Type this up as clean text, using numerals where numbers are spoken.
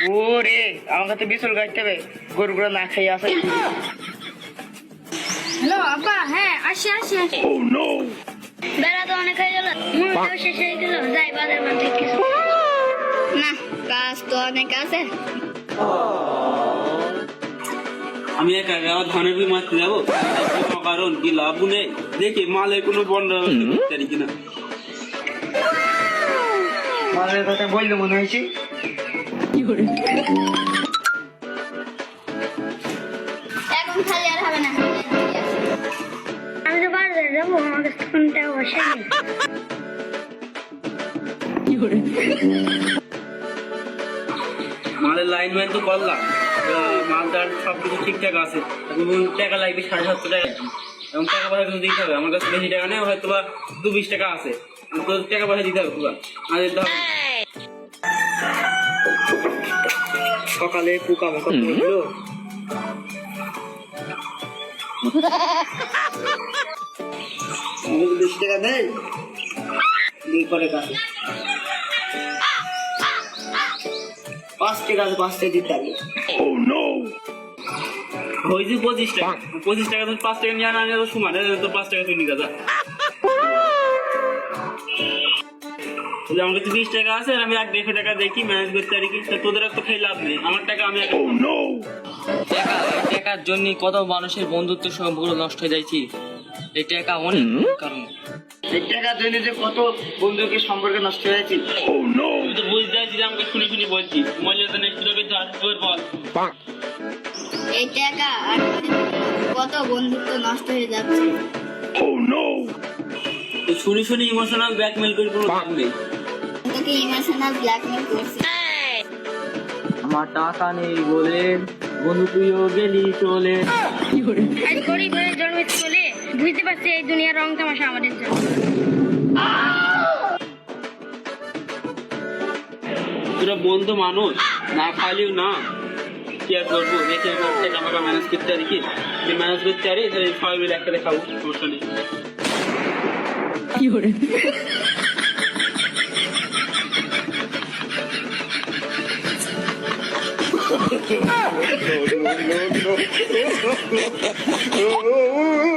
ওরে আমাকে তো বিচুল গাইতে হবে, গরুগুলো না খেয়ে আছে। হ্যালো আব্বা, হ্যাঁ আসি আসি আসি। বেলা তো অনেক হয়ে গেল, মুড়িটাও শেষ হয়ে গেল, যাই বাজার মান থেকে কিছু না, কাজ তো অনেক আছে। আমি একা একা আমার ধানের বই মারতে যাবো, কারণ কি লাভ নেই, দেখি মালের কোনো বন্ড পারি কিনা। মালের কথা বললো মনে হয়েছে। এখন খালি আর হবে না, আমি তো বাজারে যাবো, আমার কাছে ফোনটা বসে মালের লাইন ম্যান তো করলাম, মালটার সবকিছু ঠিকঠাক আছে, এখন টাকা লাগবে 750 টাকা, এবং টাকা পয়সা কিন্তু দিতে হবে। আমার কাছে বেশি টাকা নেই, হয়তো বা 220 টাকা আছে, তো টাকা পয়সা দিতে হবে। সকালে পোকা মোকা পড়লো, আমাকে 20 টাকা নেই, দিয়ে করে কাছে 5 টাকা আছে, 5 টাকা দিতে হবে। হয়েছে 25 টাকা, 25 টাকা তুমি 5 টাকা নিয়ে আনা তো সমান, তো 5 টাকা তুই নিয়ে যা। আমার কাছে 20 টাকা আছে, আর আমি 1-1.5 টাকা দেখি ম্যানেজ করতে পারি কি, তোদের তো খেয়ে লাভ নেই, আমার টাকা আমি টাকার জন্য কত মানুষের বন্ধুত্ব সম্পর্ক নষ্ট হয়ে যাচ্ছে। এই টাকা অনেক কারণ, এই টাকার জন্য যে কত বন্ধুকে সম্পর্কে নষ্ট হয়েছে। তুই তো বুঝতে চাইছি, আমাকে শুনে শুনে বলছি, মজা তো নেই, তোর বল। এই টাকা আর কত বন্ধুত্ব নষ্ট হয়ে যাচ্ছে। শুনি শুনি ইমোশনাল ব্ল্যাকমেল করে কোনো লাভ নেই। তোকে ইমোশনাল ব্ল্যাকমেল করছি। আমার টাকা নেই বলে বন্ধু তুইও গেলি চলে। আজ গরিব হয়ে জন্মে চলে, বুঝতে পারছি এই দুনিয়ার রং তামাশা আমাদের জন্য। তোরা বন্ধু মানুষ না খাইলেও না, কি আর করবো, দেখে আমাকে ম্যানেজ করতে পারি কি, ম্যানেজ করতে পারি তাহলে সবাই মিলে একসাথে খাবো, সমস্যা নেই। No.